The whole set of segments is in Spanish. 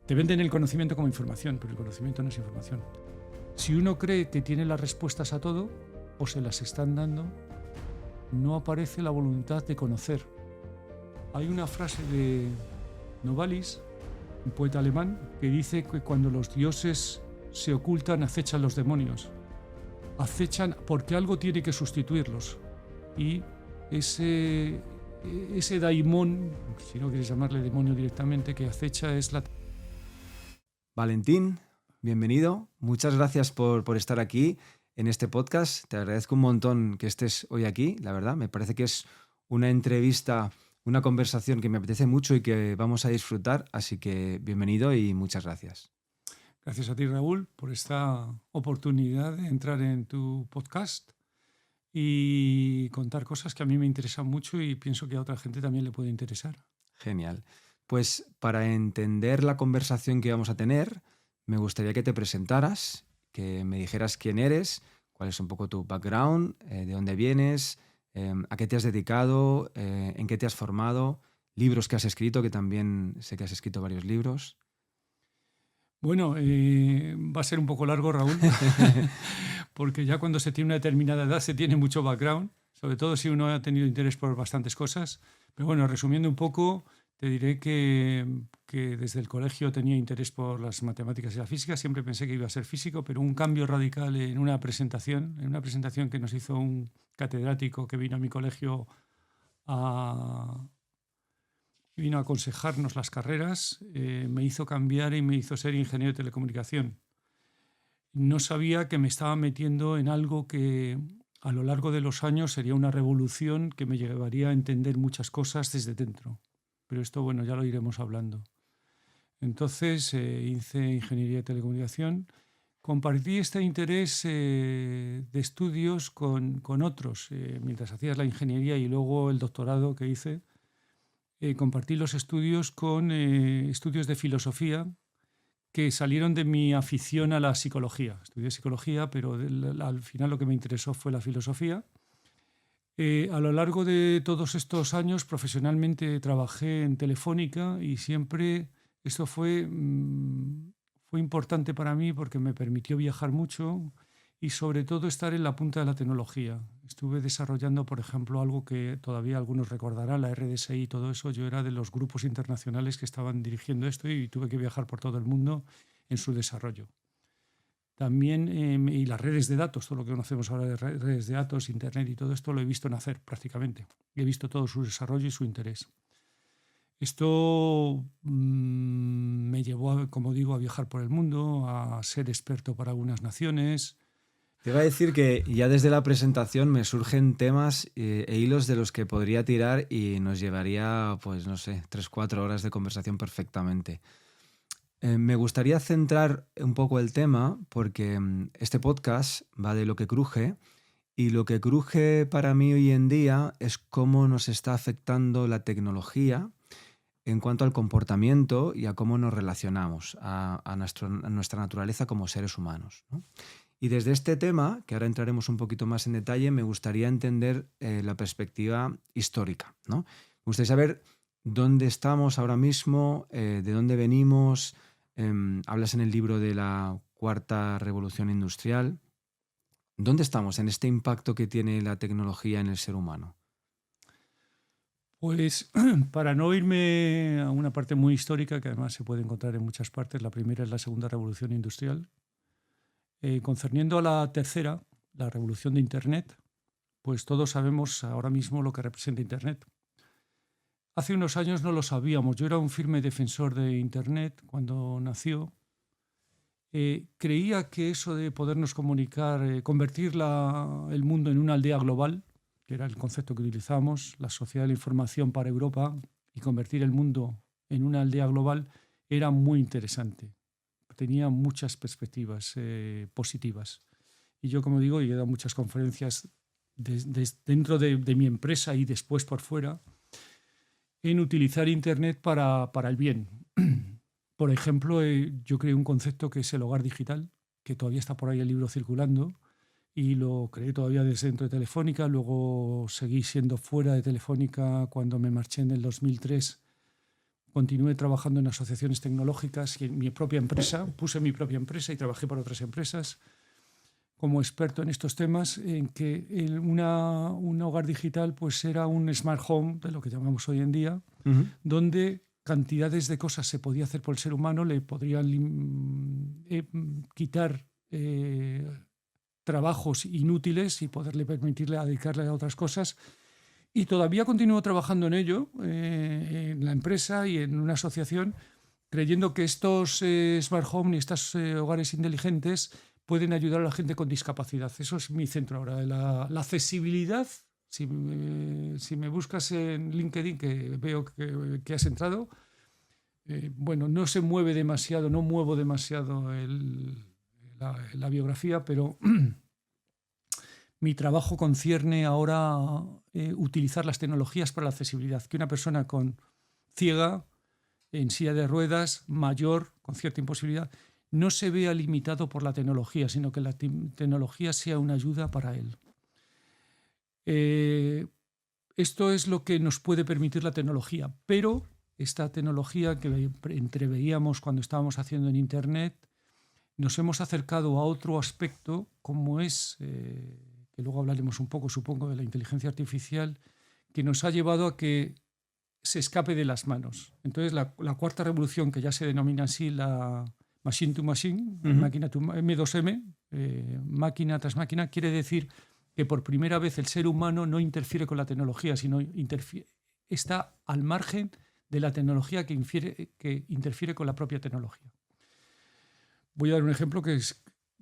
Te venden el conocimiento como información, pero el conocimiento no es información. Si uno cree que tiene las respuestas a todo, o se las están dando, no aparece la voluntad de conocer. Hay una frase de Novalis, un poeta alemán, que dice que cuando los dioses se ocultan, acechan los demonios. Acechan porque algo tiene que sustituirlos. Y ese daimón, si no quieres llamarle demonio directamente, que acecha es la... Valentín, bienvenido. Muchas gracias por estar aquí en este podcast. Te agradezco un montón que estés hoy aquí, la verdad. Me parece que es una entrevista, una conversación que me apetece mucho y que vamos a disfrutar. Así que bienvenido y muchas gracias. Gracias a ti, Raúl, por esta oportunidad de entrar en tu podcast y contar cosas que a mí me interesan mucho y pienso que a otra gente también le puede interesar. Genial. Pues para entender la conversación que vamos a tener, me gustaría que te presentaras, que me dijeras quién eres, cuál es un poco tu background, de dónde vienes, a qué te has dedicado, en qué te has formado, libros que has escrito, que también sé que has escrito varios libros. Bueno, va a ser un poco largo, Raúl, porque ya cuando se tiene una determinada edad se tiene mucho background, sobre todo si uno ha tenido interés por bastantes cosas. Pero bueno, resumiendo un poco, te diré que desde el colegio tenía interés por las matemáticas y la física. Siempre pensé que iba a ser físico, pero un cambio radical en una presentación que nos hizo un catedrático que vino a mi colegio vino a aconsejarnos las carreras, me hizo cambiar y me hizo ser ingeniero de telecomunicación. No sabía que me estaba metiendo en algo que a lo largo de los años sería una revolución que me llevaría a entender muchas cosas desde dentro. Pero esto, bueno, ya lo iremos hablando. Entonces hice ingeniería de telecomunicación. Compartí este interés de estudios con otros, mientras hacías la ingeniería y luego el doctorado que hice. Compartí los estudios con estudios de filosofía que salieron de mi afición a la psicología. Estudié psicología, pero al final lo que me interesó fue la filosofía. A lo largo de todos estos años profesionalmente trabajé en Telefónica y siempre esto fue importante para mí porque me permitió viajar mucho y sobre todo estar en la punta de la tecnología. Estuve desarrollando, por ejemplo, algo que todavía algunos recordarán, la RDSI y todo eso. Yo era de los grupos internacionales que estaban dirigiendo esto y tuve que viajar por todo el mundo en su desarrollo. También, y las redes de datos, todo lo que conocemos ahora de redes de datos, Internet y todo esto, lo he visto nacer prácticamente. He visto todo su desarrollo y su interés. Esto me llevó, como digo, a viajar por el mundo, a ser experto para algunas naciones. Te iba a decir que ya desde la presentación me surgen temas e hilos de los que podría tirar y nos llevaría, pues no sé, 3-4 horas de conversación perfectamente. Me gustaría centrar un poco el tema porque este podcast va de lo que cruje y lo que cruje para mí hoy en día es cómo nos está afectando la tecnología en cuanto al comportamiento y a cómo nos relacionamos a nuestra naturaleza como seres humanos, ¿no? Y desde este tema, que ahora entraremos un poquito más en detalle, me gustaría entender la perspectiva histórica, ¿no? Me gustaría saber dónde estamos ahora mismo, de dónde venimos. Hablas en el libro de la Cuarta Revolución Industrial. ¿Dónde estamos en este impacto que tiene la tecnología en el ser humano? Pues para no irme a una parte muy histórica, que además se puede encontrar en muchas partes, la primera es la Segunda Revolución Industrial. Concerniendo a la tercera, la revolución de Internet, pues todos sabemos ahora mismo lo que representa Internet. Hace unos años no lo sabíamos. Yo era un firme defensor de Internet cuando nació. Creía que eso de podernos comunicar, convertir el mundo en una aldea global, que era el concepto que utilizamos, la sociedad de la información para Europa, y convertir el mundo en una aldea global, era muy interesante. Tenía muchas perspectivas positivas. Y yo, como digo, he dado muchas conferencias dentro de mi empresa y después por fuera en utilizar Internet para el bien. Por ejemplo, yo creé un concepto que es el hogar digital, que todavía está por ahí el libro circulando, y lo creé todavía desde dentro de Telefónica. Luego seguí siendo fuera de Telefónica cuando me marché en el 2003 continué trabajando en asociaciones tecnológicas y en mi propia empresa. Puse mi propia empresa y trabajé para otras empresas como experto en estos temas, en que un hogar digital pues era un smart home, de lo que llamamos hoy en día, donde cantidades de cosas se podía hacer por el ser humano, le podrían quitar trabajos inútiles y permitirle dedicarle a otras cosas. Y todavía continúo trabajando en ello, en la empresa y en una asociación, creyendo que estos smart home y estos hogares inteligentes pueden ayudar a la gente con discapacidad. Eso es mi centro ahora. La accesibilidad, si me buscas en LinkedIn, que veo que has entrado, bueno, no se mueve demasiado, no muevo demasiado la biografía, pero mi trabajo concierne ahora utilizar las tecnologías para la accesibilidad. Que una persona ciega, en silla de ruedas, mayor, con cierta imposibilidad, no se vea limitado por la tecnología, sino que la tecnología sea una ayuda para él. Esto es lo que nos puede permitir la tecnología, pero esta tecnología que entreveíamos cuando estábamos haciendo en Internet, nos hemos acercado a otro aspecto, como es, que luego hablaremos un poco, supongo, de la inteligencia artificial, que nos ha llevado a que se escape de las manos. Entonces, la cuarta revolución, que ya se denomina así la Machine to Machine, máquina to M2M, máquina tras máquina, quiere decir que por primera vez el ser humano no interfiere con la tecnología, sino está al margen de la tecnología que interfiere con la propia tecnología. Voy a dar un ejemplo que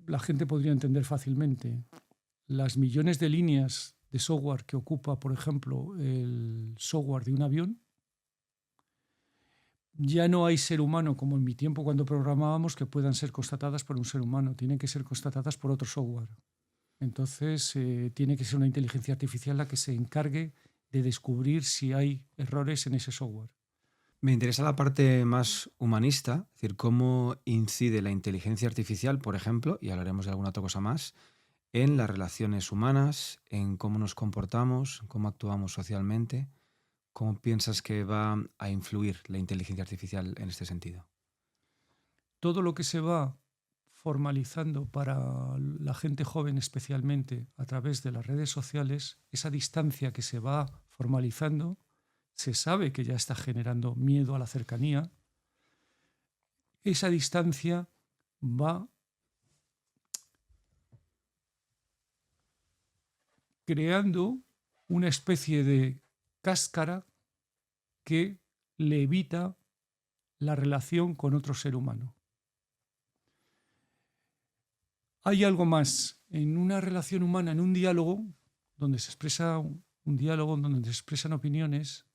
la gente podría entender fácilmente. Las millones de líneas de software que ocupa, por ejemplo, el software de un avión, ya no hay ser humano, como en mi tiempo cuando programábamos, que puedan ser constatadas por un ser humano. Tienen que ser constatadas por otro software. Entonces, tiene que ser una inteligencia artificial la que se encargue de descubrir si hay errores en ese software. Me interesa la parte más humanista, es decir, cómo incide la inteligencia artificial, por ejemplo, y hablaremos de alguna otra cosa más, en las relaciones humanas, en cómo nos comportamos, cómo actuamos socialmente. ¿Cómo piensas que va a influir la inteligencia artificial en este sentido? Todo lo que se va formalizando para la gente joven especialmente a través de las redes sociales, esa distancia que se va formalizando, se sabe que ya está generando miedo a la cercanía. Esa distancia va creando una especie de cáscara que le evita la relación con otro ser humano. Hay algo más. En una relación humana, en un diálogo, donde se expresa un diálogo, donde se expresan opiniones,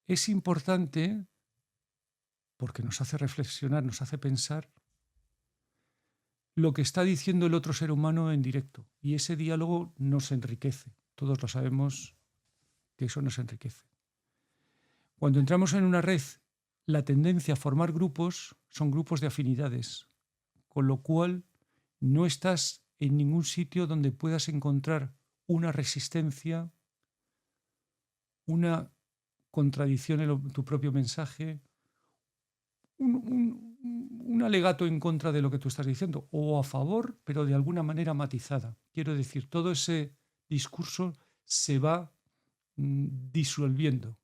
es importante, porque nos hace reflexionar, nos hace pensar, lo que está diciendo el otro ser humano en directo. Y ese diálogo nos enriquece. Todos lo sabemos que eso nos enriquece. Cuando entramos en una red, la tendencia a formar grupos son grupos de afinidades, con lo cual no estás en ningún sitio donde puedas encontrar una resistencia, una contradicción en tu propio mensaje, un alegato en contra de lo que tú estás diciendo, o a favor, pero de alguna manera matizada. Quiero decir, todo ese discurso se va disolviendo.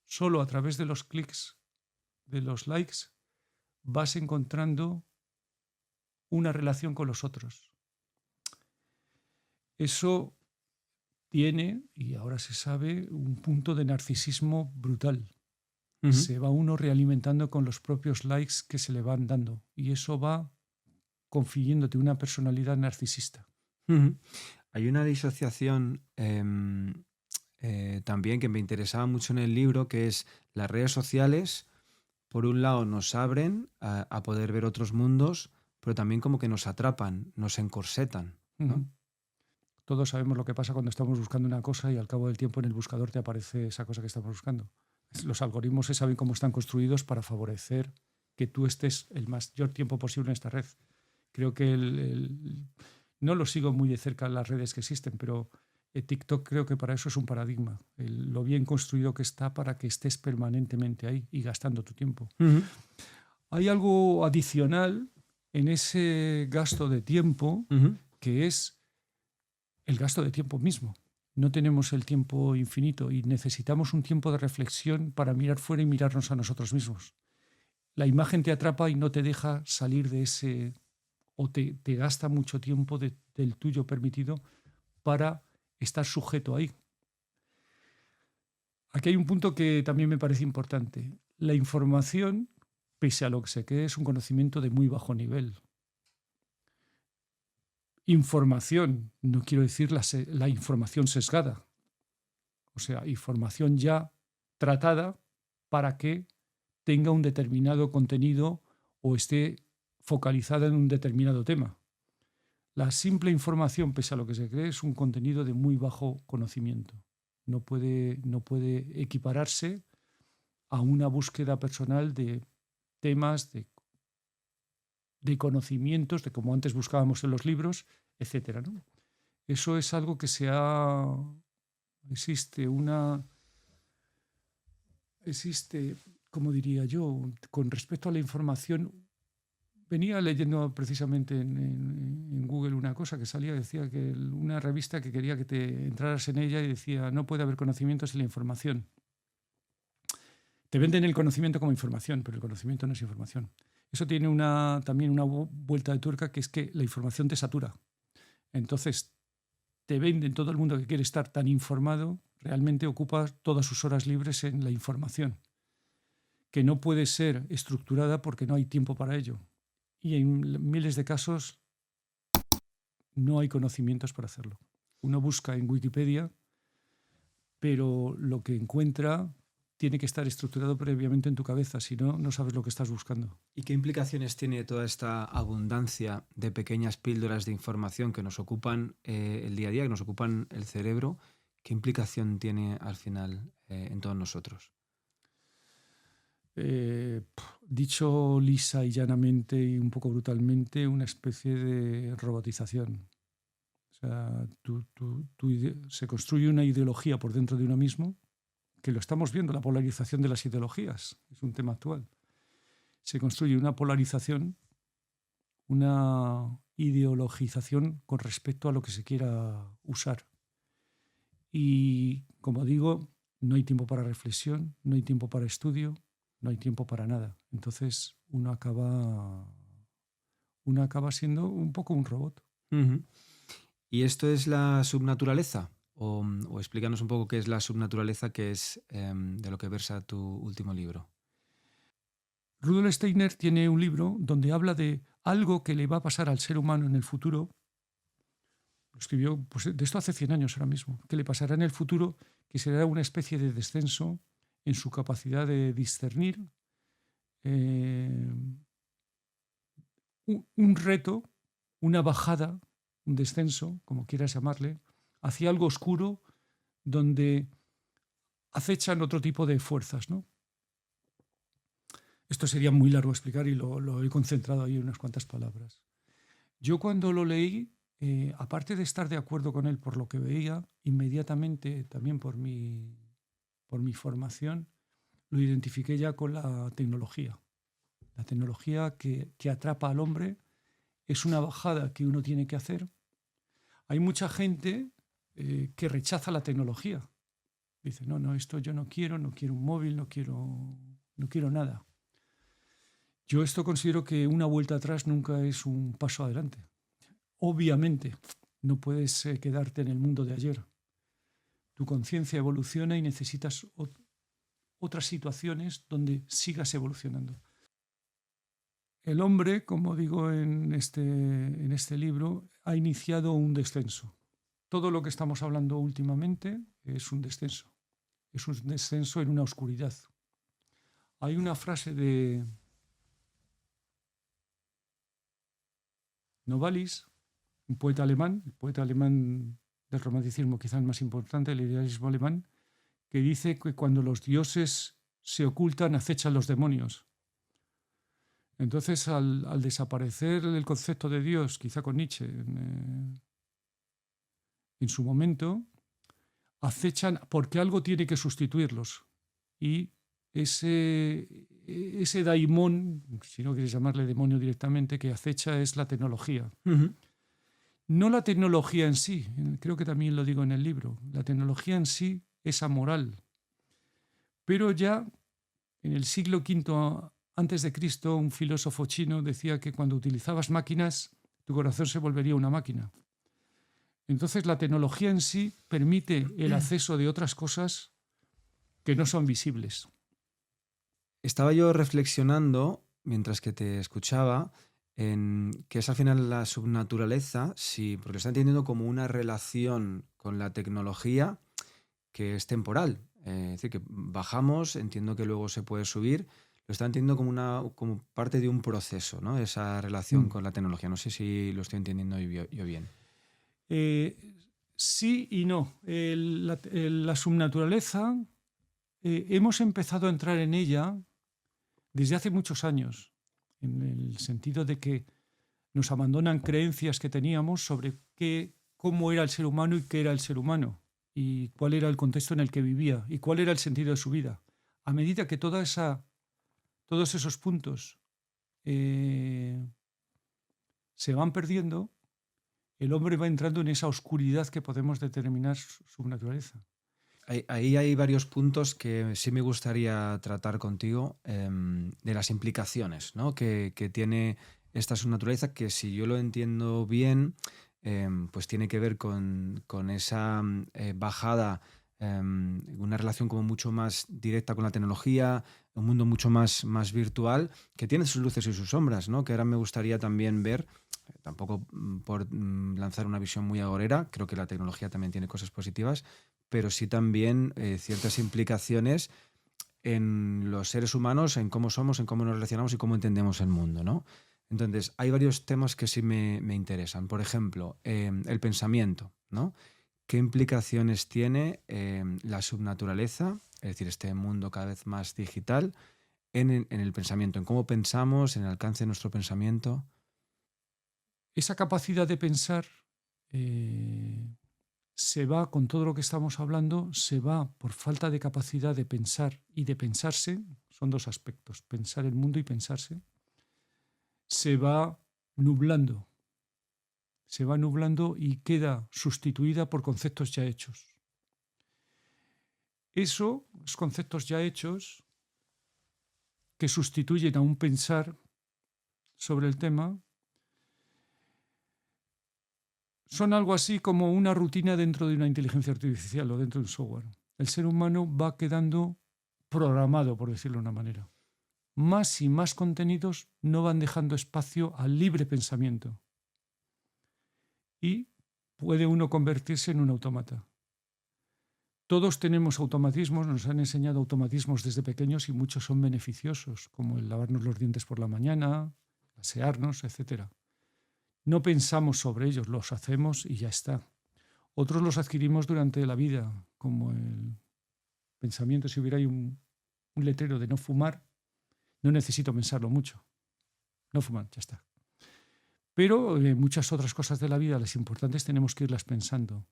Solo a través de los clics, de los likes, vas encontrando una relación con los otros. Eso tiene, y ahora se sabe, un punto de narcisismo brutal. Se va uno realimentando con los propios likes que se le van dando, y eso va confiriéndote una personalidad narcisista. Hay una disociación también que me interesaba mucho en el libro, que es las redes sociales, por un lado nos abren a poder ver otros mundos, pero también como que nos atrapan, nos encorsetan, ¿no? Todos sabemos lo que pasa cuando estamos buscando una cosa y al cabo del tiempo en el buscador te aparece esa cosa que estamos buscando. Los algoritmos se saben cómo están construidos para favorecer que tú estés el mayor tiempo posible en esta red. Creo que no lo sigo muy de cerca las redes que existen, pero TikTok creo que para eso es un paradigma. Lo bien construido que está para que estés permanentemente ahí y gastando tu tiempo. Hay algo adicional en ese gasto de tiempo que es el gasto de tiempo mismo. No tenemos el tiempo infinito y necesitamos un tiempo de reflexión para mirar fuera y mirarnos a nosotros mismos. La imagen te atrapa y no te deja salir de ese, o te gasta mucho tiempo del tuyo permitido para estar sujeto ahí. Aquí hay un punto que también me parece importante. La información, pese a lo que se cree, es un conocimiento de muy bajo nivel. Información, no quiero decir la información sesgada. O sea, información ya tratada para que tenga un determinado contenido o esté focalizada en un determinado tema. La simple información, pese a lo que se cree, es un contenido de muy bajo conocimiento. No puede equipararse a una búsqueda personal de temas, de conocimientos, de como antes buscábamos en los libros, etc., ¿no? Eso es algo que existe, como diría yo, con respecto a la información. Venía leyendo precisamente en Google una cosa que salía, decía que una revista que quería que te entraras en ella y decía, no puede haber conocimiento sin la información. Te venden el conocimiento como información, pero el conocimiento no es información. Eso tiene también una vuelta de tuerca, que es que la información te satura. Entonces, te venden todo el mundo que quiere estar tan informado, realmente ocupa todas sus horas libres en la información, que no puede ser estructurada porque no hay tiempo para ello. Y en miles de casos no hay conocimientos para hacerlo. Uno busca en Wikipedia, pero lo que encuentra tiene que estar estructurado previamente en tu cabeza, si no, no sabes lo que estás buscando. ¿Y qué implicaciones tiene toda esta abundancia de pequeñas píldoras de información que nos ocupan el día a día, que nos ocupan el cerebro? ¿Qué implicación tiene al final en todos nosotros? Dicho lisa y llanamente y un poco brutalmente, una especie de robotización. O sea, se construye una ideología por dentro de uno mismo, que lo estamos viendo, la polarización de las ideologías, es un tema actual. Se construye una polarización, una ideologización con respecto a lo que se quiera usar. Y, como digo, no hay tiempo para reflexión, no hay tiempo para estudio, no hay tiempo para nada. Entonces uno acaba siendo un poco un robot. ¿Y esto es la subnaturaleza? O explícanos un poco qué es la subnaturaleza, que es de lo que versa tu último libro. Rudolf Steiner tiene un libro donde habla de algo que le va a pasar al ser humano en el futuro. Lo escribió pues, de esto hace 100 años ahora mismo. Que le pasará en el futuro, que será una especie de descenso en su capacidad de discernir, un reto, una bajada, un descenso, como quieras llamarle, hacia algo oscuro donde acechan otro tipo de fuerzas, ¿no? Esto sería muy largo explicar y lo he concentrado ahí en unas cuantas palabras. Yo cuando lo leí, aparte de estar de acuerdo con él por lo que veía, inmediatamente también por mi formación, lo identifiqué ya con la tecnología. La tecnología que atrapa al hombre es una bajada que uno tiene que hacer. Hay mucha gente que rechaza la tecnología. Dice, no, esto yo no quiero un móvil, no quiero nada. Yo esto considero que una vuelta atrás nunca es un paso adelante. Obviamente, no puedes quedarte en el mundo de ayer. Tu conciencia evoluciona y necesitas otras situaciones donde sigas evolucionando. El hombre, como digo en este libro, ha iniciado un descenso. Todo lo que estamos hablando últimamente es un descenso. Es un descenso en una oscuridad. Hay una frase de Novalis, un poeta alemán, el poeta alemán del romanticismo quizás el más importante, el idealismo alemán, que dice que cuando los dioses se ocultan, acechan los demonios. Entonces, al desaparecer el concepto de Dios, quizá con Nietzsche, en su momento, acechan porque algo tiene que sustituirlos. Y ese daimón, si no quieres llamarle demonio directamente, que acecha es la tecnología. Ujú. No la tecnología en sí, creo que también lo digo en el libro, la tecnología en sí es amoral. Pero ya en el siglo V antes de Cristo, un filósofo chino decía que cuando utilizabas máquinas, tu corazón se volvería una máquina. Entonces la tecnología en sí permite el acceso de otras cosas que no son visibles. Estaba yo reflexionando, mientras que te escuchaba, en que es al final la subnaturaleza, sí, porque lo está entendiendo como una relación con la tecnología que es temporal. Es decir, que bajamos, entiendo que luego se puede subir, lo está entendiendo como parte de un proceso, ¿no? Esa relación Mm. con la tecnología. No sé si lo estoy entendiendo yo bien. Eh, sí y no. La subnaturaleza, hemos empezado a entrar en ella desde hace muchos años, en el sentido de que nos abandonan creencias que teníamos sobre cómo era el ser humano y qué era el ser humano, y cuál era el contexto en el que vivía, y cuál era el sentido de su vida. A medida que todos esos puntos se van perdiendo, el hombre va entrando en esa oscuridad que podemos determinar su naturaleza. Ahí hay varios puntos que sí me gustaría tratar contigo, de las implicaciones, ¿no? que tiene esta subnaturaleza, que si yo lo entiendo bien, pues tiene que ver con esa bajada, una relación como mucho más directa con la tecnología, un mundo mucho más virtual, que tiene sus luces y sus sombras, ¿no? Que ahora me gustaría también ver, tampoco por lanzar una visión muy agorera, creo que la tecnología también tiene cosas positivas, pero sí también ciertas implicaciones en los seres humanos, en cómo somos, en cómo nos relacionamos y cómo entendemos el mundo, ¿no? Entonces, hay varios temas que sí me interesan. Por ejemplo, el pensamiento, ¿no? ¿Qué implicaciones tiene la subnaturaleza, es decir, este mundo cada vez más digital, en el pensamiento, en cómo pensamos, en el alcance de nuestro pensamiento? Esa capacidad de pensar se va, con todo lo que estamos hablando, se va por falta de capacidad de pensar y de pensarse. Son dos aspectos, pensar el mundo y pensarse. Se va nublando. Se va nublando y queda sustituida por conceptos ya hechos. Eso, los conceptos ya hechos, que sustituyen a un pensar sobre el tema, son algo así como una rutina dentro de una inteligencia artificial o dentro de un software. El ser humano va quedando programado, por decirlo de una manera. Más y más contenidos no van dejando espacio al libre pensamiento. Y puede uno convertirse en un autómata. Todos tenemos automatismos, nos han enseñado automatismos desde pequeños y muchos son beneficiosos, como el lavarnos los dientes por la mañana, asearnos, etc. No pensamos sobre ellos, los hacemos y ya está. Otros los adquirimos durante la vida, como el pensamiento, si hubiera ahí un letrero de no fumar, no necesito pensarlo mucho. No fumar, ya está. Pero muchas otras cosas de la vida, las importantes, tenemos que irlas pensando.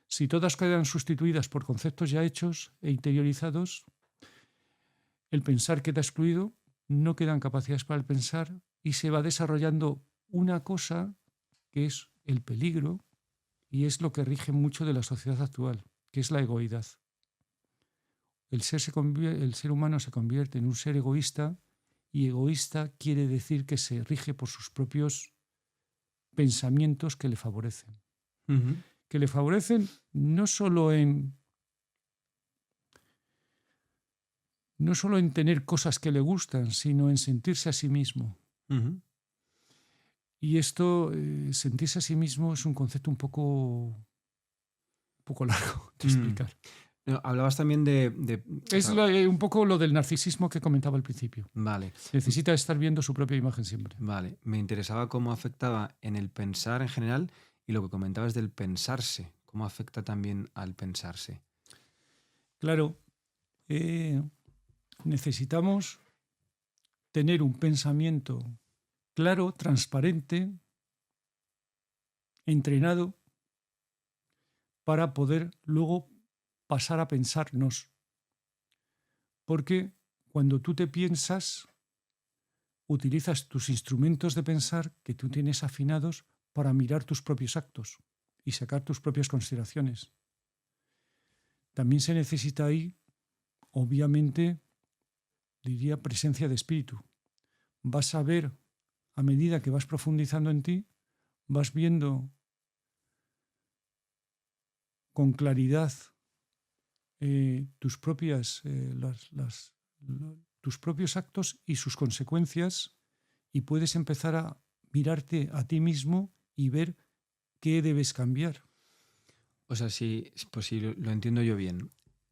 Si todas quedan sustituidas por conceptos ya hechos e interiorizados, el pensar queda excluido, no quedan capacidades para el pensar y se va desarrollando una cosa que es el peligro y es lo que rige mucho de la sociedad actual, que es la egoidad. El ser humano se convierte en un ser egoísta y egoísta quiere decir que se rige por sus propios pensamientos que le favorecen. Uh-huh. Que le favorecen no solo en tener cosas que le gustan, sino en sentirse a sí mismo. Uh-huh. Y esto, sentirse a sí mismo, es un concepto un poco largo de explicar. No, hablabas también Es un poco lo del narcisismo que comentaba al principio. Vale. Necesita estar viendo su propia imagen siempre. Vale, me interesaba cómo afectaba en el pensar en general y lo que comentabas del pensarse, cómo afecta también al pensarse. Claro, necesitamos tener un pensamiento claro, transparente, entrenado, para poder luego pasar a pensarnos. Porque cuando tú te piensas, utilizas tus instrumentos de pensar que tú tienes afinados para mirar tus propios actos y sacar tus propias consideraciones. También se necesita ahí, obviamente, diría presencia de espíritu. Vas a ver, a medida que vas profundizando en ti, vas viendo con claridad tus propios actos y sus consecuencias, y puedes empezar a mirarte a ti mismo y ver qué debes cambiar. O sea, pues si lo entiendo yo bien,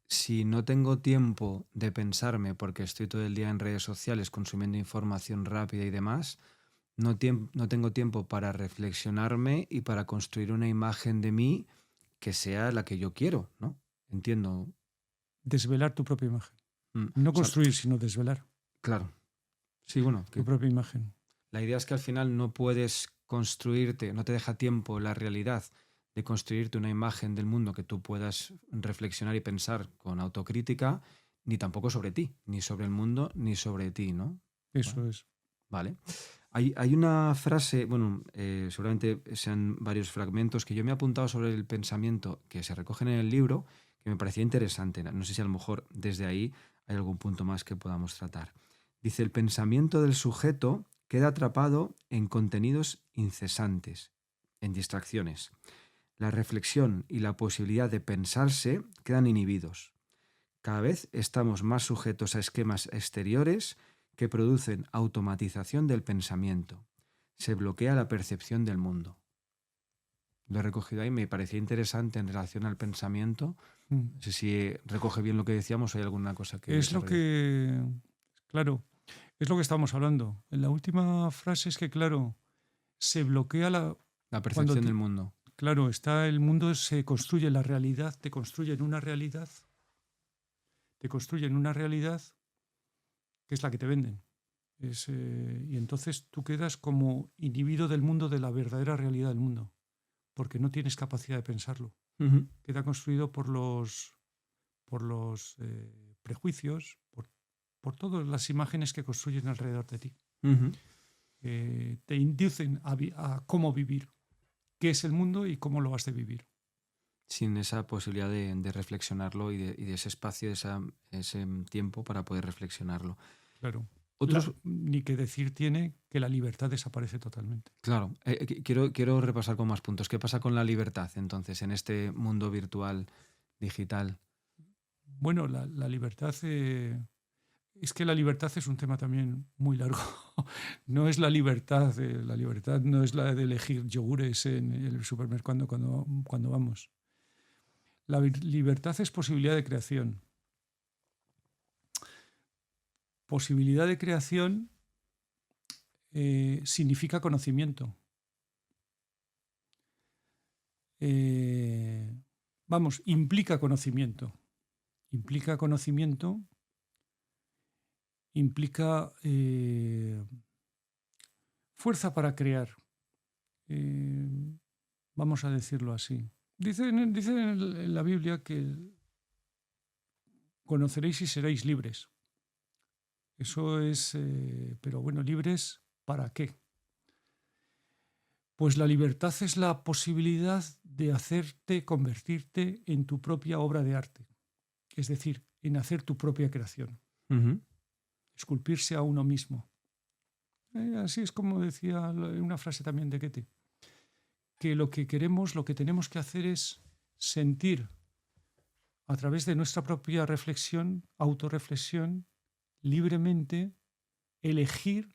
si no tengo tiempo de pensarme porque estoy todo el día en redes sociales consumiendo información rápida y demás, no tengo tiempo para reflexionarme y para construir una imagen de mí que sea la que yo quiero, ¿no? Entiendo. Desvelar tu propia imagen. No O sea, construir, sino desvelar claro. Sí, bueno, tu propia imagen. La idea es que al final no puedes construirte, no te deja tiempo la realidad de construirte una imagen del mundo que tú puedas reflexionar y pensar con autocrítica, ni tampoco sobre ti, ni sobre el mundo, ni sobre ti, ¿no? Eso Vale. es. Vale. Hay una frase, bueno, seguramente sean varios fragmentos que yo me he apuntado sobre el pensamiento que se recogen en el libro, que me parecía interesante. No sé si a lo mejor desde ahí hay algún punto más que podamos tratar. Dice, el pensamiento del sujeto queda atrapado en contenidos incesantes, en distracciones. La reflexión y la posibilidad de pensarse quedan inhibidos. Cada vez estamos más sujetos a esquemas exteriores que producen automatización del pensamiento. Se bloquea la percepción del mundo. Lo he recogido ahí, me parecía interesante en relación al pensamiento. No sé si recoge bien lo que decíamos o hay alguna cosa que... Es lo que... Claro, es lo que estamos hablando. En la última frase es que, claro, se bloquea la percepción del mundo. Claro, está el mundo, se construye la realidad, te construyen una realidad que es la que te venden. Y entonces tú quedas como inhibido del mundo, de la verdadera realidad del mundo, porque no tienes capacidad de pensarlo. Uh-huh. Queda construido por los prejuicios, por todas las imágenes que construyen alrededor de ti. Uh-huh. Te inducen a cómo vivir, qué es el mundo y cómo lo has de vivir. Sin esa posibilidad de reflexionarlo y de ese espacio, ese tiempo para poder reflexionarlo. Claro. Otros... Ni que decir tiene que la libertad desaparece totalmente. Claro. Quiero repasar con más puntos. ¿Qué pasa con la libertad, entonces, en este mundo virtual, digital? Bueno, la libertad... es que la libertad es un tema también muy largo. No es la libertad no es la de elegir yogures en el supermercado cuando vamos. La libertad es posibilidad de creación. Posibilidad de creación significa conocimiento. Implica conocimiento. Implica conocimiento, implica fuerza para crear. Vamos a decirlo así. Dice en la Biblia que conoceréis y seréis libres. Eso es, pero bueno, ¿libres para qué? Pues la libertad es la posibilidad de convertirte en tu propia obra de arte. Es decir, en hacer tu propia creación. Uh-huh. Esculpirse a uno mismo. Así es como decía una frase también de Goethe, que lo que tenemos que hacer es sentir a través de nuestra propia reflexión, autorreflexión, libremente elegir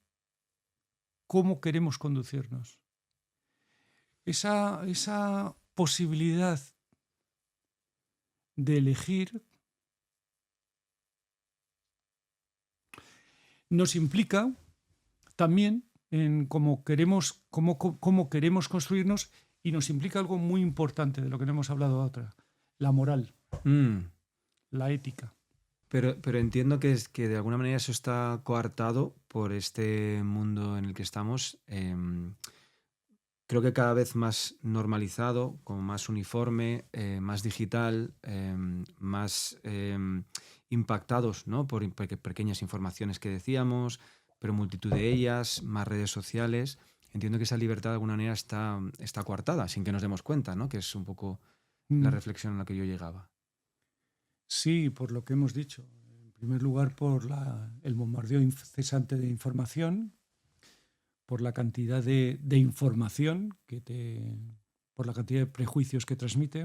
cómo queremos conducirnos. Esa posibilidad de elegir nos implica también en cómo queremos construirnos, y nos implica algo muy importante de lo que no hemos hablado ahora, la moral, la ética. Pero entiendo que de alguna manera eso está coartado por este mundo en el que estamos, creo que cada vez más normalizado, como más uniforme, más digital, más impactados, ¿no? por pequeñas informaciones que decíamos, pero multitud de ellas, más redes sociales. Entiendo que esa libertad de alguna manera está coartada, sin que nos demos cuenta, ¿no? Que es un poco la reflexión a la que yo llegaba. Sí, por lo que hemos dicho. En primer lugar, por el bombardeo incesante de información, por la cantidad de información, por la cantidad de prejuicios que transmite.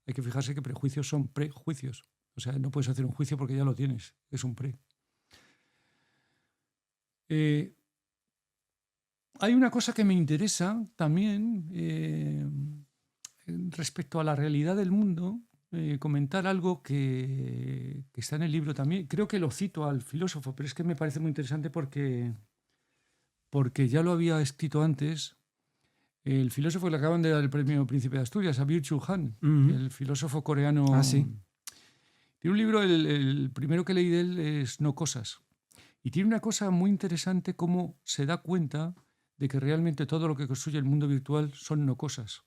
Hay que fijarse que prejuicios son prejuicios. O sea, no puedes hacer un juicio porque ya lo tienes. Es un pre. Hay una cosa que me interesa también respecto a la realidad del mundo, comentar algo que está en el libro también. Creo que lo cito al filósofo, pero es que me parece muy interesante porque ya lo había escrito antes. El filósofo que le acaban de dar el premio Príncipe de Asturias, a Byung-Chul Han, el filósofo coreano. Ah, sí. Tiene un libro, el primero que leí de él es No Cosas. Y tiene una cosa muy interesante, cómo se da cuenta de que realmente todo lo que construye el mundo virtual son no cosas.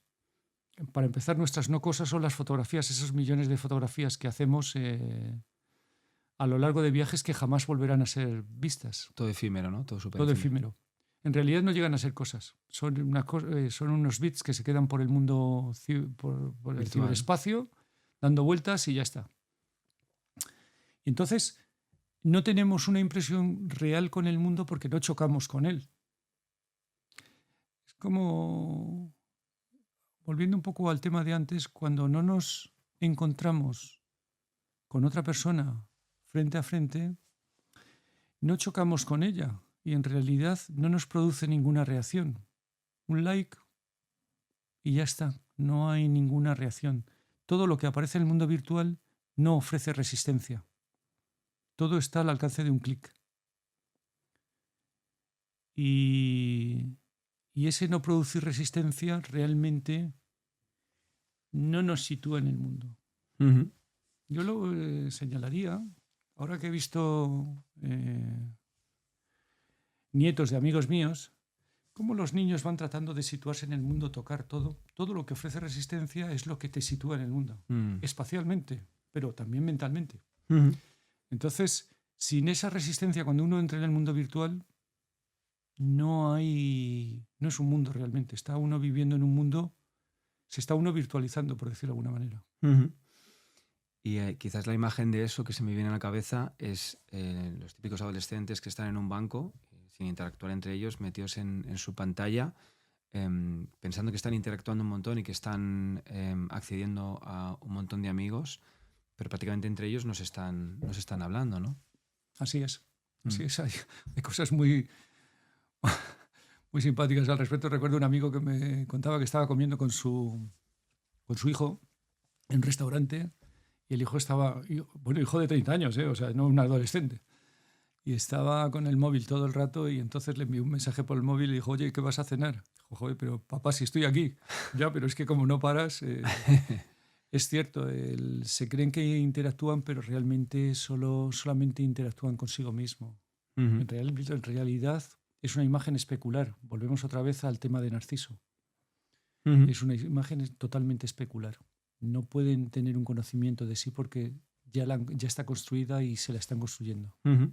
Para empezar, nuestras no cosas son las fotografías, esos millones de fotografías que hacemos a lo largo de viajes que jamás volverán a ser vistas. Todo efímero, ¿no? Todo súper Todo efímero. En realidad no llegan a ser cosas. Son unos bits que se quedan por el mundo, por el ciberespacio, dando vueltas y ya está. Y entonces no tenemos una impresión real con el mundo porque no chocamos con él. Es como, volviendo un poco al tema de antes, cuando no nos encontramos con otra persona frente a frente, no chocamos con ella y en realidad no nos produce ninguna reacción. Un like y ya está, no hay ninguna reacción. Todo lo que aparece en el mundo virtual no ofrece resistencia. Todo está al alcance de un clic. Y ese no producir resistencia realmente no nos sitúa en el mundo. Uh-huh. Yo lo señalaría, ahora que he visto nietos de amigos míos, cómo los niños van tratando de situarse en el mundo, tocar todo. Todo lo que ofrece resistencia es lo que te sitúa en el mundo, espacialmente, pero también mentalmente. Uh-huh. Entonces, sin esa resistencia, cuando uno entra en el mundo virtual, no es un mundo realmente. Está uno viviendo en un mundo, se está uno virtualizando, por decirlo de alguna manera. Uh-huh. Y quizás la imagen de eso que se me viene a la cabeza es los típicos adolescentes que están en un banco, sin interactuar entre ellos, metidos en su pantalla, pensando que están interactuando un montón y que están accediendo a un montón de amigos, pero prácticamente entre ellos no se están hablando, ¿no? Así es. Así es. Hay cosas muy simpáticas al respecto. Recuerdo un amigo que me contaba que estaba comiendo con su hijo en un restaurante y el hijo estaba, hijo de 30 años, o sea, no un adolescente. Y estaba con el móvil todo el rato y entonces le envió un mensaje por el móvil y dijo, oye, ¿qué vas a cenar? Dijo, joder, pero papá, si estoy aquí. Ya, pero es que como no paras... Es cierto, se creen que interactúan, pero realmente solamente interactúan consigo mismo. Uh-huh. En realidad es una imagen especular. Volvemos otra vez al tema de Narciso. Uh-huh. Es una imagen totalmente especular. No pueden tener un conocimiento de sí porque ya está construida y se la están construyendo. Uh-huh.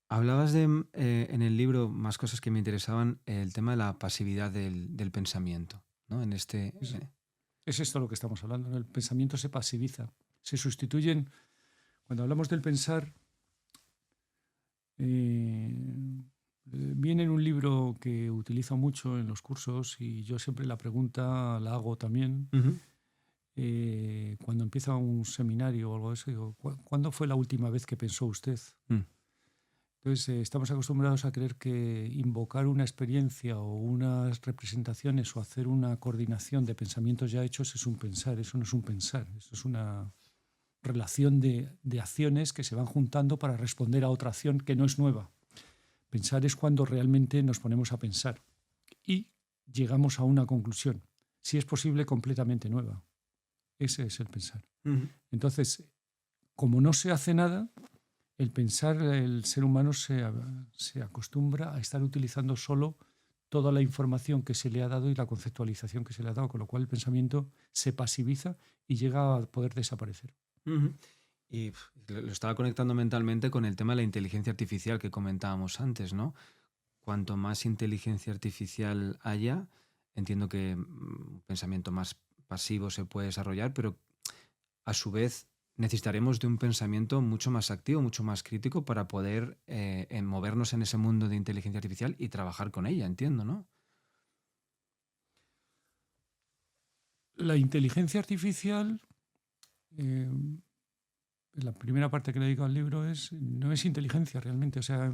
Hablabas en el libro, más cosas que me interesaban, el tema de la pasividad del pensamiento, ¿no? Es esto lo que estamos hablando, ¿no? El pensamiento se pasiviza. Se sustituyen... Cuando hablamos del pensar, viene en un libro que utilizo mucho en los cursos y yo siempre la pregunta la hago también. Uh-huh. Cuando empieza un seminario o algo de eso, digo, ¿cuándo fue la última vez que pensó usted? Entonces, estamos acostumbrados a creer que invocar una experiencia o unas representaciones o hacer una coordinación de pensamientos ya hechos es un pensar. Eso no es un pensar, eso es una relación de acciones que se van juntando para responder a otra acción que no es nueva. Pensar es cuando realmente nos ponemos a pensar y llegamos a una conclusión, si es posible completamente nueva. Ese es el pensar. Uh-huh. Entonces, como no se hace nada, el pensar, el ser humano se acostumbra a estar utilizando solo toda la información que se le ha dado y la conceptualización que se le ha dado, con lo cual el pensamiento se pasiviza y llega a poder desaparecer. Ujú. Y lo estaba conectando mentalmente con el tema de la inteligencia artificial que comentábamos antes, ¿no? Cuanto más inteligencia artificial haya, entiendo que un pensamiento más pasivo se puede desarrollar, pero a su vez necesitaremos de un pensamiento mucho más activo, mucho más crítico para poder movernos en ese mundo de inteligencia artificial y trabajar con ella, entiendo, ¿no? La inteligencia artificial, la primera parte que le dedico al libro no es inteligencia realmente. O sea,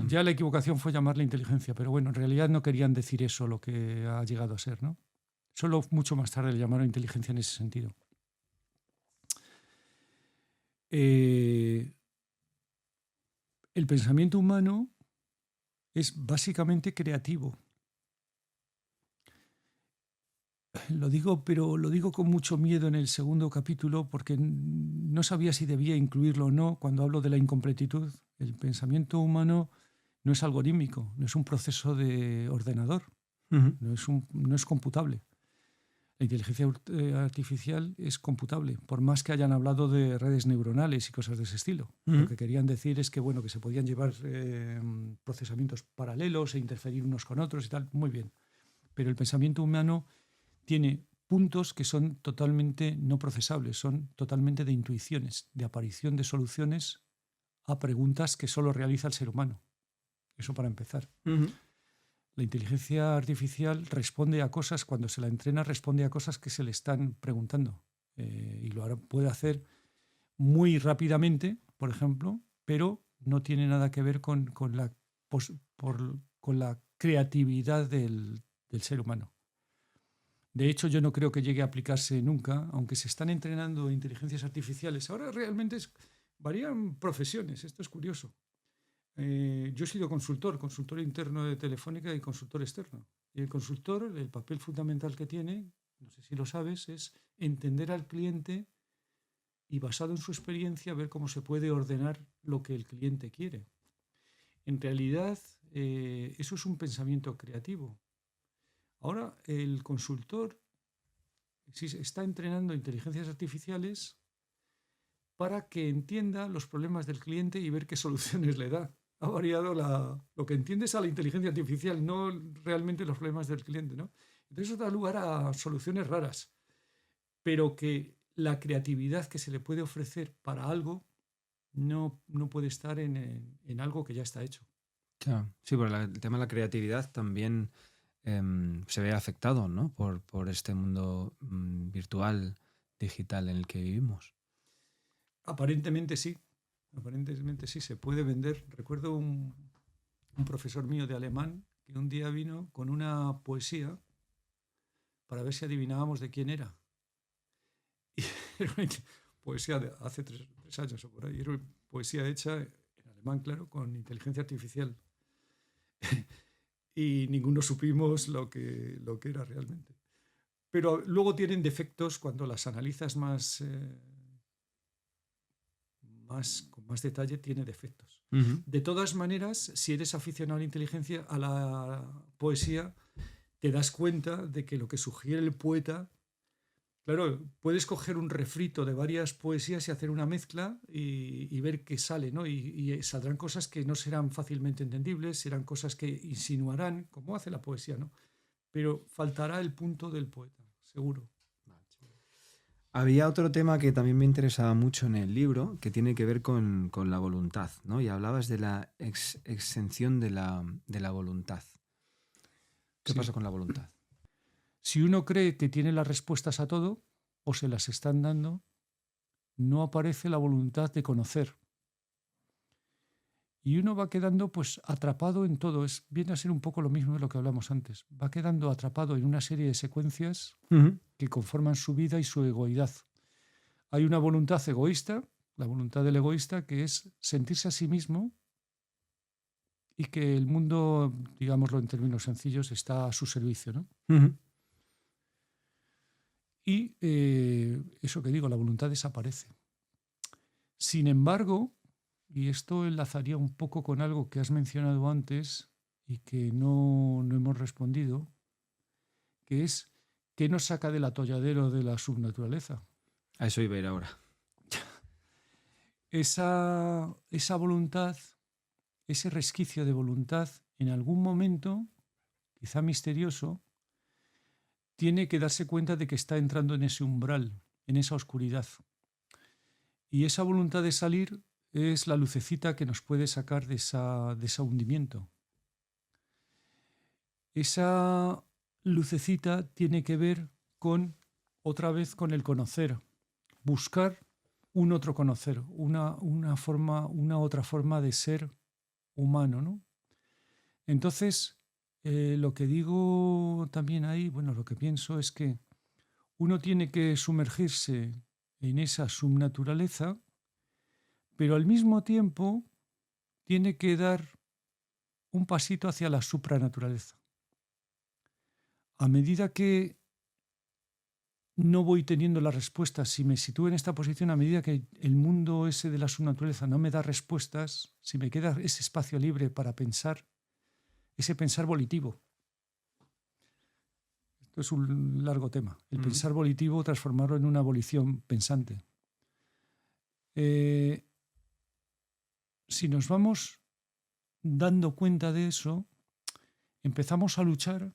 ya la equivocación fue llamarla inteligencia, pero bueno, en realidad no querían decir eso lo que ha llegado a ser, ¿no? Solo mucho más tarde le llamaron inteligencia en ese sentido. El pensamiento humano es básicamente creativo. Lo digo, pero lo digo con mucho miedo en el segundo capítulo porque no sabía si debía incluirlo o no cuando hablo de la incompletitud. El pensamiento humano no es algorítmico, no es un proceso de ordenador, Uh-huh. no es computable. La inteligencia artificial es computable, por más que hayan hablado de redes neuronales y cosas de ese estilo. Uh-huh. Lo que querían decir es que, bueno, que se podían llevar procesamientos paralelos e interferir unos con otros y tal, muy bien. Pero el pensamiento humano tiene puntos que son totalmente no procesables, son totalmente de intuiciones, de aparición de soluciones a preguntas que solo realiza el ser humano. Eso para empezar. Uh-huh. La inteligencia artificial responde a cosas, cuando se la entrena, responde a cosas que se le están preguntando. Y puede hacer muy rápidamente, por ejemplo, pero no tiene nada que ver con la creatividad del ser humano. De hecho, yo no creo que llegue a aplicarse nunca, aunque se están entrenando inteligencias artificiales. Ahora realmente varían profesiones, esto es curioso. Yo he sido consultor interno de Telefónica y consultor externo. Y el consultor, el papel fundamental que tiene, no sé si lo sabes, es entender al cliente y, basado en su experiencia, ver cómo se puede ordenar lo que el cliente quiere. En realidad, eso es un pensamiento creativo. Ahora, el consultor está entrenando inteligencias artificiales para que entienda los problemas del cliente y ver qué soluciones le da. Ha variado lo que entiendes a la inteligencia artificial, no realmente los problemas del cliente, ¿no? Entonces eso da lugar a soluciones raras, pero que la creatividad que se le puede ofrecer para algo no puede estar en algo que ya está hecho. Claro. Sí, pero el tema de la creatividad también se ve afectado, ¿no? por este mundo virtual, digital en el que vivimos. Aparentemente sí. Aparentemente sí, se puede vender. Recuerdo un profesor mío de alemán que un día vino con una poesía para ver si adivinábamos de quién era. Y era una poesía de hace 3 años o por ahí. Era poesía hecha en alemán, claro, con inteligencia artificial. Y ninguno supimos lo que era realmente. Pero luego tienen defectos cuando las analizas con más detalle, tiene defectos. Uh-huh. De todas maneras, si eres aficionado a la inteligencia, a la poesía, te das cuenta de que lo que sugiere el poeta, claro, puedes coger un refrito de varias poesías y hacer una mezcla y ver qué sale, ¿no? Y saldrán cosas que no serán fácilmente entendibles, serán cosas que insinuarán, como hace la poesía, ¿no? Pero faltará el punto del poeta, seguro. Había otro tema que también me interesaba mucho en el libro, que tiene que ver con la voluntad, ¿no? Y hablabas de la exención de la voluntad. ¿Qué Sí. pasa con la voluntad? Si uno cree que tiene las respuestas a todo, o se las están dando, no aparece la voluntad de conocer. Y uno va quedando pues atrapado en todo. Viene a ser un poco lo mismo de lo que hablamos antes. Va quedando atrapado en una serie de secuencias Uh-huh. que conforman su vida y su egoidad. Hay una voluntad egoísta, la voluntad del egoísta, que es sentirse a sí mismo y que el mundo, digámoslo en términos sencillos, está a su servicio, ¿no? Uh-huh. Y eso que digo, la voluntad desaparece. Sin embargo, y esto enlazaría un poco con algo que has mencionado antes, y que no hemos respondido, que es ¿qué nos saca del atolladero de la subnaturaleza? A eso iba a ir ahora. Esa voluntad, ese resquicio de voluntad, en algún momento, quizá misterioso, tiene que darse cuenta de que está entrando en ese umbral, en esa oscuridad. Y esa voluntad de salir es la lucecita que nos puede sacar de ese hundimiento. Esa lucecita tiene que ver otra vez con el conocer, buscar un otro conocer, una otra forma de ser humano, ¿no? Entonces, lo que digo también ahí, bueno, lo que pienso es que uno tiene que sumergirse en esa subnaturaleza, pero al mismo tiempo tiene que dar un pasito hacia la supranaturaleza. A medida que no voy teniendo las respuestas, si me sitúo en esta posición, a medida que el mundo ese de la subnaturaleza no me da respuestas, si me queda ese espacio libre para pensar, ese pensar volitivo. Esto es un largo tema. El pensar volitivo, transformarlo en una volición pensante. Si nos vamos dando cuenta de eso, empezamos a luchar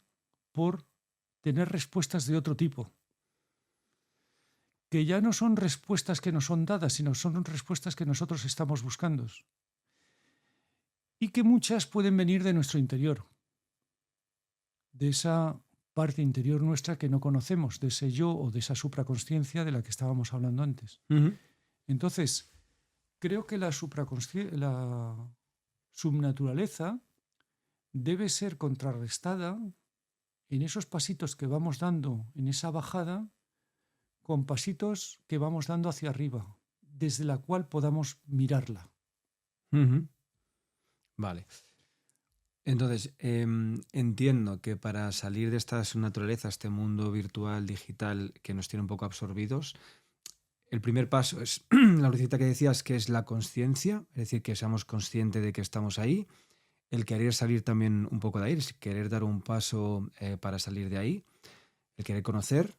por tener respuestas de otro tipo, que ya no son respuestas que nos son dadas, sino son respuestas que nosotros estamos buscando. Y que muchas pueden venir de nuestro interior, de esa parte interior nuestra que no conocemos, de ese yo o de esa supraconsciencia de la que estábamos hablando antes. Entonces, creo que la subnaturaleza debe ser contrarrestada en esos pasitos que vamos dando en esa bajada, con pasitos que vamos dando hacia arriba, desde la cual podamos mirarla. Vale. Entonces, entiendo que para salir de esta naturaleza, este mundo virtual, digital, que nos tiene un poco absorbidos, el primer paso es la lucecita que decías, que es la consciencia, es decir, que seamos conscientes de que estamos ahí, el querer salir también un poco de ahí, el querer dar un paso para salir de ahí, el querer conocer.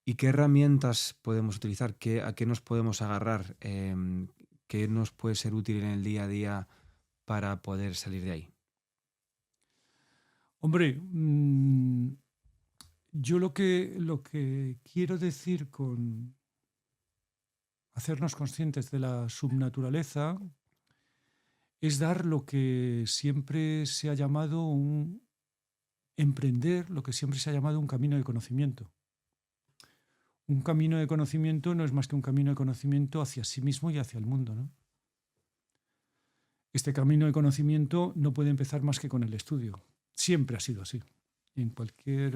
¿Y qué herramientas podemos utilizar? ¿A qué nos podemos agarrar? ¿Qué nos puede ser útil en el día a día para poder salir de ahí? Hombre, yo lo que quiero decir con hacernos conscientes de la subnaturaleza es dar lo que siempre se ha llamado emprender, lo que siempre se ha llamado un camino de conocimiento. Un camino de conocimiento no es más que un camino de conocimiento hacia sí mismo y hacia el mundo, ¿no? Este camino de conocimiento no puede empezar más que con el estudio. Siempre ha sido así. En cualquier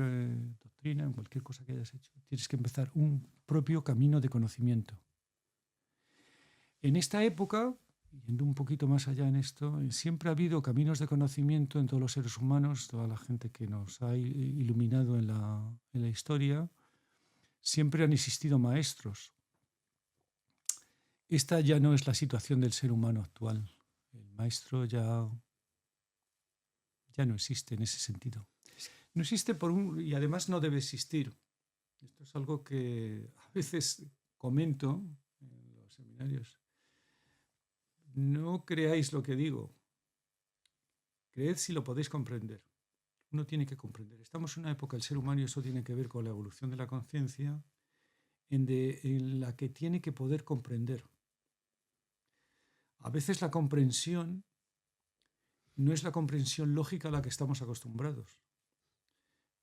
doctrina, en cualquier cosa que hayas hecho, tienes que empezar un propio camino de conocimiento. En esta época, yendo un poquito más allá en esto, siempre ha habido caminos de conocimiento en todos los seres humanos, toda la gente que nos ha iluminado en la historia. Siempre han existido maestros. Esta ya no es la situación del ser humano actual. El maestro ya no existe en ese sentido. No existe y además no debe existir. Esto es algo que a veces comento en los seminarios. No creáis lo que digo. Creed si lo podéis comprender. Uno tiene que comprender. Estamos en una época, el ser humano, y eso tiene que ver con la evolución de la conciencia, en la que tiene que poder comprender. A veces la comprensión no es la comprensión lógica a la que estamos acostumbrados,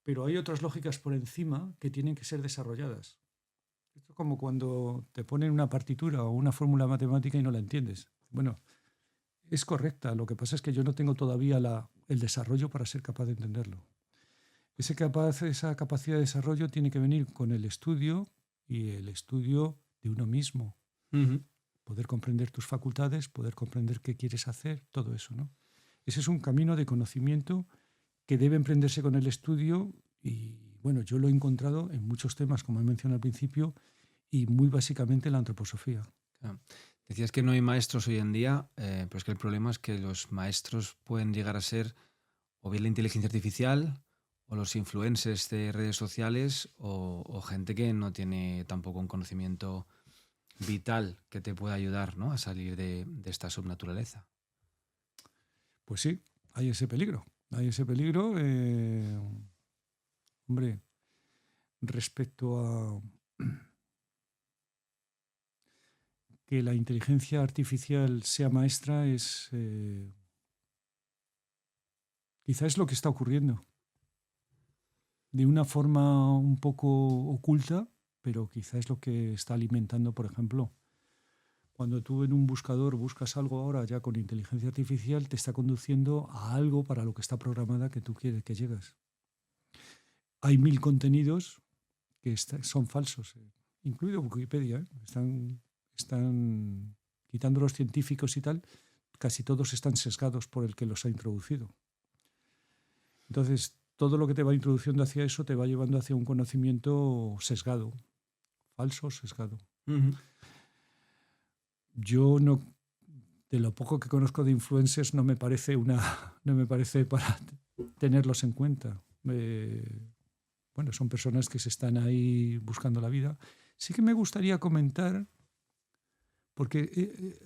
pero hay otras lógicas por encima que tienen que ser desarrolladas. Esto es como cuando te ponen una partitura o una fórmula matemática y no la entiendes. Bueno, es correcta, lo que pasa es que yo no tengo todavía el desarrollo para ser capaz de entenderlo. Esa capacidad de desarrollo tiene que venir con el estudio y el estudio de uno mismo. Poder comprender tus facultades, poder comprender qué quieres hacer, todo eso, ¿no? Ese es un camino de conocimiento que debe emprenderse con el estudio y, bueno, yo lo he encontrado en muchos temas, como he mencionado al principio, y muy básicamente en la antroposofía. Claro. Decías que no hay maestros hoy en día, pero es que el problema es que los maestros pueden llegar a ser o bien la inteligencia artificial, o los influencers de redes sociales, o gente que no tiene tampoco un conocimiento vital que te pueda ayudar, ¿no?, a salir de esta subnaturaleza. Pues sí, hay ese peligro. Hay ese peligro, hombre, respecto a que la inteligencia artificial sea maestra, quizá es lo que está ocurriendo. De una forma un poco oculta, pero quizá es lo que está alimentando, por ejemplo, cuando tú en un buscador buscas algo ahora ya con inteligencia artificial, te está conduciendo a algo para lo que está programada que tú quieres que llegas. Hay 1000 contenidos que son falsos, incluido Wikipedia, ¿eh? Están quitando los científicos y tal, casi todos están sesgados por el que los ha introducido. Entonces, todo lo que te va introduciendo hacia eso te va llevando hacia un conocimiento sesgado, falso, sesgado. Uh-huh. Yo no, de lo poco que conozco de influencers, no me parece para tenerlos en cuenta. Bueno, son personas que se están ahí buscando la vida. Sí que me gustaría comentar, porque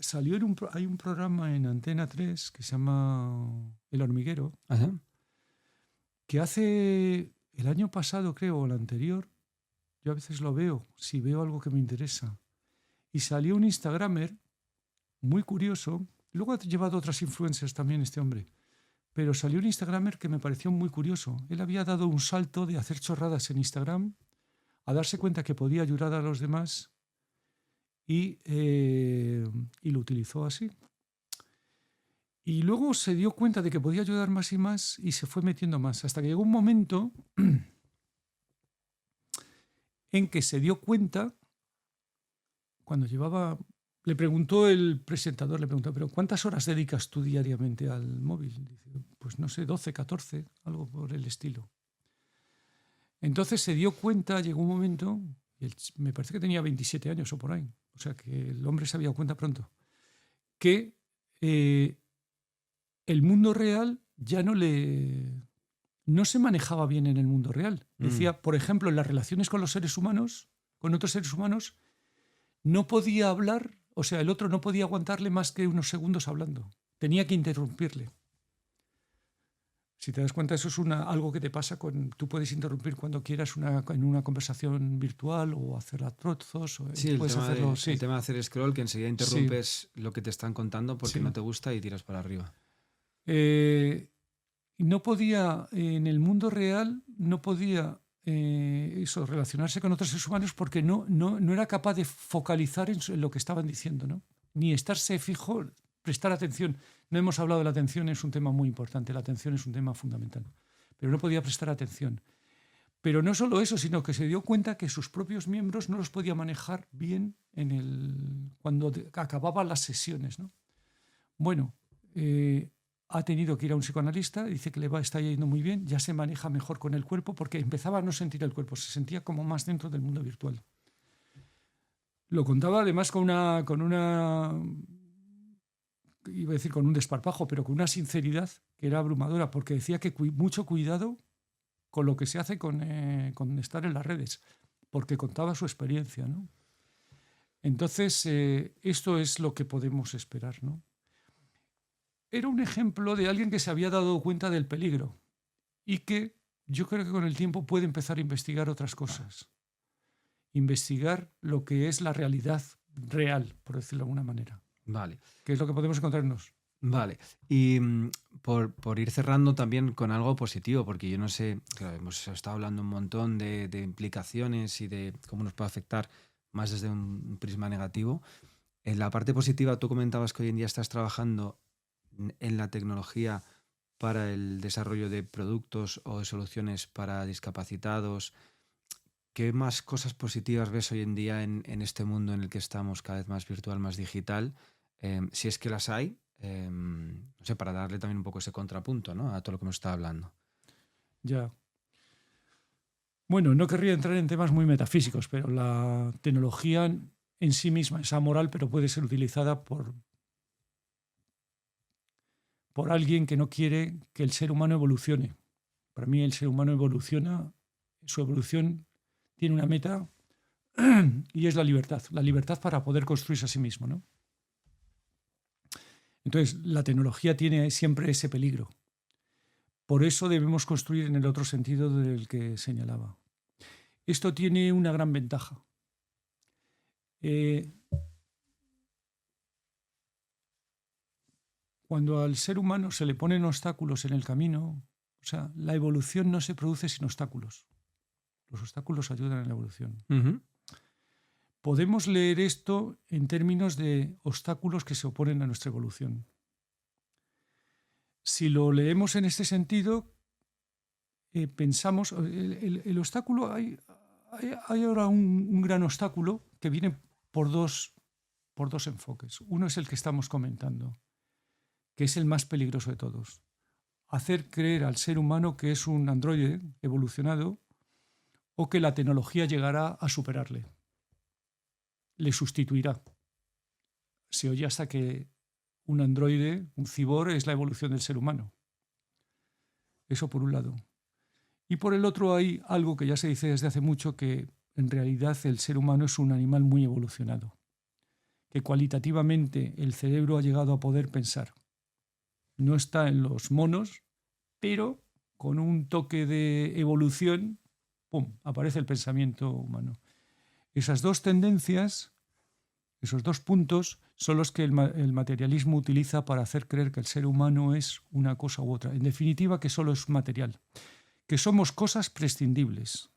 hay un programa en Antena 3 que se llama El Hormiguero, Ajá. que hace el año pasado, creo, o el anterior, yo a veces lo veo, si veo algo que me interesa. Y salió un Instagramer muy curioso, luego ha llevado otras influencers también este hombre, pero salió un Instagramer que me pareció muy curioso. Él había dado un salto de hacer chorradas en Instagram a darse cuenta que podía ayudar a los demás y lo utilizó así. Y luego se dio cuenta de que podía ayudar más y más y se fue metiendo más, hasta que llegó un momento en que se dio cuenta, cuando le preguntó el presentador, pero ¿cuántas horas dedicas tú diariamente al móvil? Dice, pues no sé, 12, 14, algo por el estilo. Entonces se dio cuenta, llegó un momento, me parece que tenía 27 años o por ahí, o sea que el hombre se había dado cuenta pronto, que el mundo real ya no se manejaba bien en el mundo real. Decía, por ejemplo, en las relaciones con los seres humanos, con otros seres humanos, no podía hablar, o sea, el otro no podía aguantarle más que unos segundos hablando. Tenía que interrumpirle. Si te das cuenta, eso es algo que te pasa tú puedes interrumpir cuando quieras en una conversación virtual o hacerla trozos. Sí, el tema de hacer scroll, que enseguida interrumpes lo que te están contando porque no te gusta y tiras para arriba. No podía, en el mundo real, no podía relacionarse con otros seres humanos porque no era capaz de focalizar en lo que estaban diciendo, ¿no? Ni estarse fijo, prestar atención. No hemos hablado de la atención, es un tema muy importante. La atención es un tema fundamental. Pero no podía prestar atención. Pero no solo eso, sino que se dio cuenta que sus propios miembros no los podía manejar bien cuando acababan las sesiones, ¿no? Bueno, ha tenido que ir a un psicoanalista, dice que le está yendo muy bien, ya se maneja mejor con el cuerpo porque empezaba a no sentir el cuerpo, se sentía como más dentro del mundo virtual. Lo contaba además con un desparpajo, pero con una sinceridad que era abrumadora, porque decía que mucho cuidado con lo que se hace con estar en las redes, porque contaba su experiencia, ¿no? Entonces, esto es lo que podemos esperar, ¿no? Era un ejemplo de alguien que se había dado cuenta del peligro y que yo creo que con el tiempo puede empezar a investigar otras cosas. Investigar lo que es la realidad real, por decirlo de alguna manera. Vale. ¿Qué es lo que podemos encontrarnos? Vale. Y por ir cerrando también con algo positivo, porque yo no sé, claro, hemos estado hablando un montón de implicaciones y de cómo nos puede afectar más desde un prisma negativo. En la parte positiva, tú comentabas que hoy en día estás trabajando en la tecnología para el desarrollo de productos o de soluciones para discapacitados. ¿Qué más cosas positivas ves hoy en día en este mundo en el que estamos cada vez más virtual, más digital? Si es que las hay, no sé, para darle también un poco ese contrapunto, ¿no?, a todo lo que hemos estado hablando. Ya. Bueno, no querría entrar en temas muy metafísicos, pero la tecnología en sí misma es amoral, pero puede ser utilizada por por alguien que no quiere que el ser humano evolucione. Para mí el ser humano evoluciona, su evolución tiene una meta y es la libertad para poder construirse a sí mismo, ¿no? Entonces, la tecnología tiene siempre ese peligro. Por eso debemos construir en el otro sentido del que señalaba. Esto tiene una gran ventaja. Cuando al ser humano se le ponen obstáculos en el camino, o sea, la evolución no se produce sin obstáculos. Los obstáculos ayudan en la evolución. Uh-huh. Podemos leer esto en términos de obstáculos que se oponen a nuestra evolución. Si lo leemos en este sentido, pensamos, el obstáculo, hay ahora un gran obstáculo que viene por dos enfoques. Uno es el que estamos comentando, que es el más peligroso de todos. Hacer creer al ser humano que es un androide evolucionado o que la tecnología llegará a superarle. Le sustituirá. Se oye hasta que un androide, un cibor, es la evolución del ser humano. Eso por un lado. Y por el otro hay algo que ya se dice desde hace mucho, que en realidad el ser humano es un animal muy evolucionado, que cualitativamente el cerebro ha llegado a poder pensar. No está en los monos, pero con un toque de evolución, ¡pum!, aparece el pensamiento humano. Esas dos tendencias, esos dos puntos, son los que el materialismo utiliza para hacer creer que el ser humano es una cosa u otra. En definitiva, que solo es material, que somos cosas prescindibles.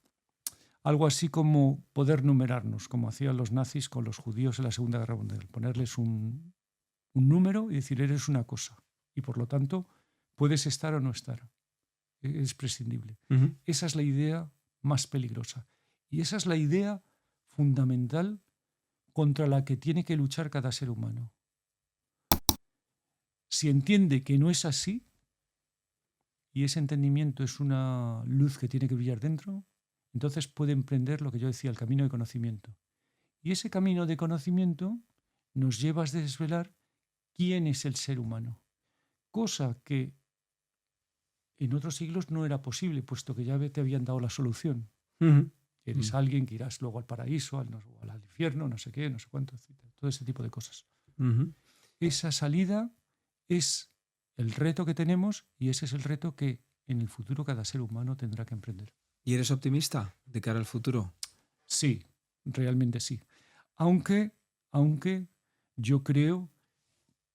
Algo así como poder numerarnos, como hacían los nazis con los judíos en la Segunda Guerra Mundial. Ponerles un número y decir, eres una cosa. Y por lo tanto, puedes estar o no estar. Es prescindible. Uh-huh. Esa es la idea más peligrosa. Y esa es la idea fundamental contra la que tiene que luchar cada ser humano. Si entiende que no es así, y ese entendimiento es una luz que tiene que brillar dentro, entonces puede emprender lo que yo decía, el camino de conocimiento. Y ese camino de conocimiento nos lleva a desvelar quién es el ser humano. Cosa que en otros siglos no era posible, puesto que ya te habían dado la solución. Uh-huh. Eres alguien que irás luego al paraíso, al infierno, no sé qué, no sé cuánto, etc. Todo ese tipo de cosas. Uh-huh. Esa salida es el reto que tenemos y ese es el reto que en el futuro cada ser humano tendrá que emprender. ¿Y eres optimista de cara al futuro? Sí, realmente sí. Aunque yo creo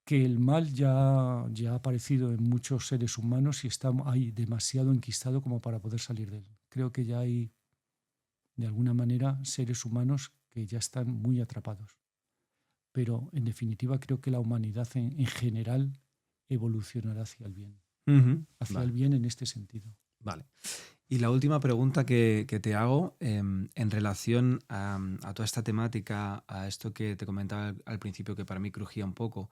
que el mal ya ha aparecido en muchos seres humanos y está ahí demasiado enquistado como para poder salir de él. Creo que ya hay, de alguna manera, seres humanos que ya están muy atrapados. Pero, en definitiva, creo que la humanidad en general evolucionará hacia el bien. Uh-huh. Hacia el bien en este sentido. Vale. Y la última pregunta que te hago en relación a toda esta temática, a esto que te comentaba al principio, que para mí crujía un poco,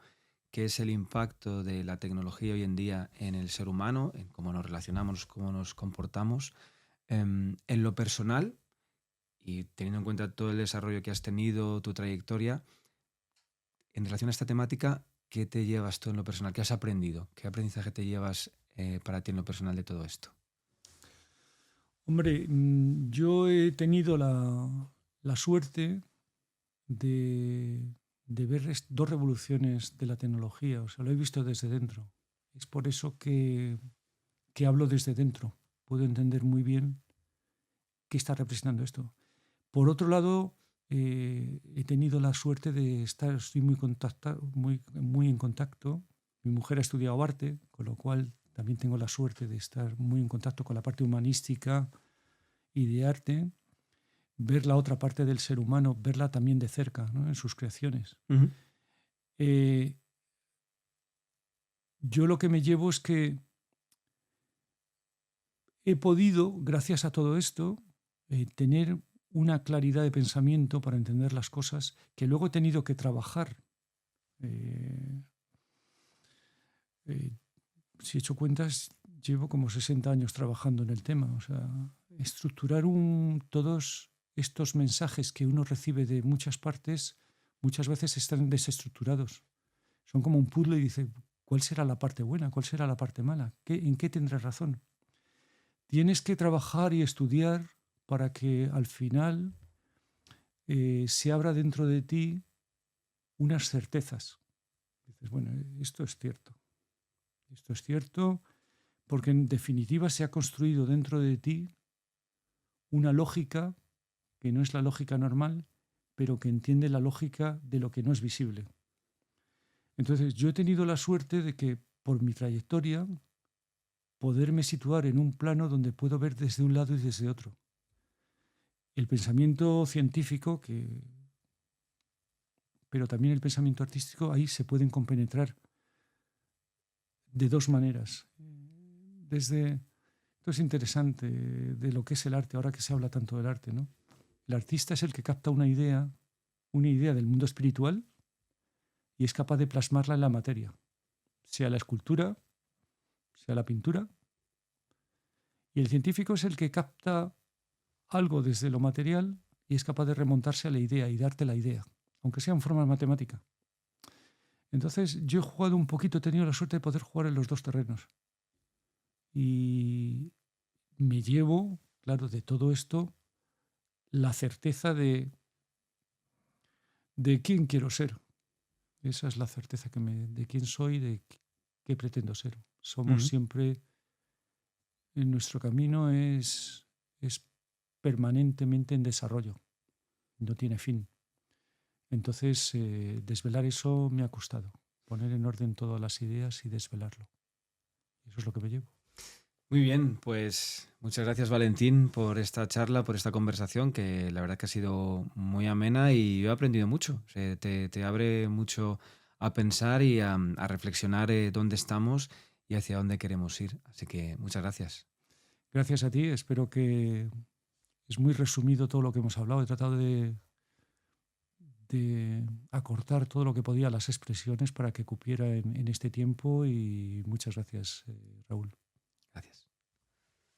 que es el impacto de la tecnología hoy en día en el ser humano, en cómo nos relacionamos, cómo nos comportamos. En lo personal, y teniendo en cuenta todo el desarrollo que has tenido, tu trayectoria, en relación a esta temática, ¿qué te llevas tú en lo personal? ¿Qué has aprendido? ¿Qué aprendizaje te llevas para ti en lo personal de todo esto? Hombre, yo he tenido la suerte de ver dos revoluciones de la tecnología, o sea, lo he visto desde dentro. Es por eso que hablo desde dentro. Puedo entender muy bien qué está representando esto. Por otro lado, he tenido la suerte de estoy muy en contacto. Mi mujer ha estudiado arte, con lo cual también tengo la suerte de estar muy en contacto con la parte humanística y de arte. Ver la otra parte del ser humano, verla también de cerca, ¿no?, en sus creaciones. Uh-huh. Yo lo que me llevo es que he podido, gracias a todo esto, tener una claridad de pensamiento para entender las cosas que luego he tenido que trabajar. Si he hecho cuentas, llevo como 60 años trabajando en el tema. O sea, estructurar todos estos mensajes que uno recibe de muchas partes, muchas veces están desestructurados. Son como un puzzle y dice, ¿Cuál será la parte buena? ¿Cuál será la parte mala? ¿En qué tendrás razón? Tienes que trabajar y estudiar para que al final se abra dentro de ti unas certezas. Dices, bueno, esto es cierto. Esto es cierto porque en definitiva se ha construido dentro de ti una lógica que no es la lógica normal, pero que entiende la lógica de lo que no es visible. Entonces, yo he tenido la suerte de que, por mi trayectoria, poderme situar en un plano donde puedo ver desde un lado y desde otro. El pensamiento científico, pero también el pensamiento artístico, ahí se pueden compenetrar de dos maneras. Esto es interesante de lo que es el arte, ahora que se habla tanto del arte, ¿no? El artista es el que capta una idea del mundo espiritual y es capaz de plasmarla en la materia, sea la escultura, sea la pintura. Y el científico es el que capta algo desde lo material y es capaz de remontarse a la idea y darte la idea, aunque sea en forma matemática. Entonces yo he jugado un poquito, he tenido la suerte de poder jugar en los dos terrenos. Y me llevo, claro, de todo esto, la certeza de quién quiero ser. Esa es la certeza de quién soy, de qué pretendo ser. Somos siempre, en nuestro camino es permanentemente en desarrollo, no tiene fin. Entonces, desvelar eso me ha costado, poner en orden todas las ideas y desvelarlo. Eso es lo que me llevo. Muy bien, pues muchas gracias, Valentín, por esta charla, por esta conversación, que la verdad que ha sido muy amena y yo he aprendido mucho. O sea, te abre mucho a pensar y a reflexionar dónde estamos y hacia dónde queremos ir. Así que muchas gracias. Gracias a ti, espero que es muy resumido todo lo que hemos hablado. He tratado de acortar todo lo que podía las expresiones para que cupiera en este tiempo y muchas gracias, Raúl.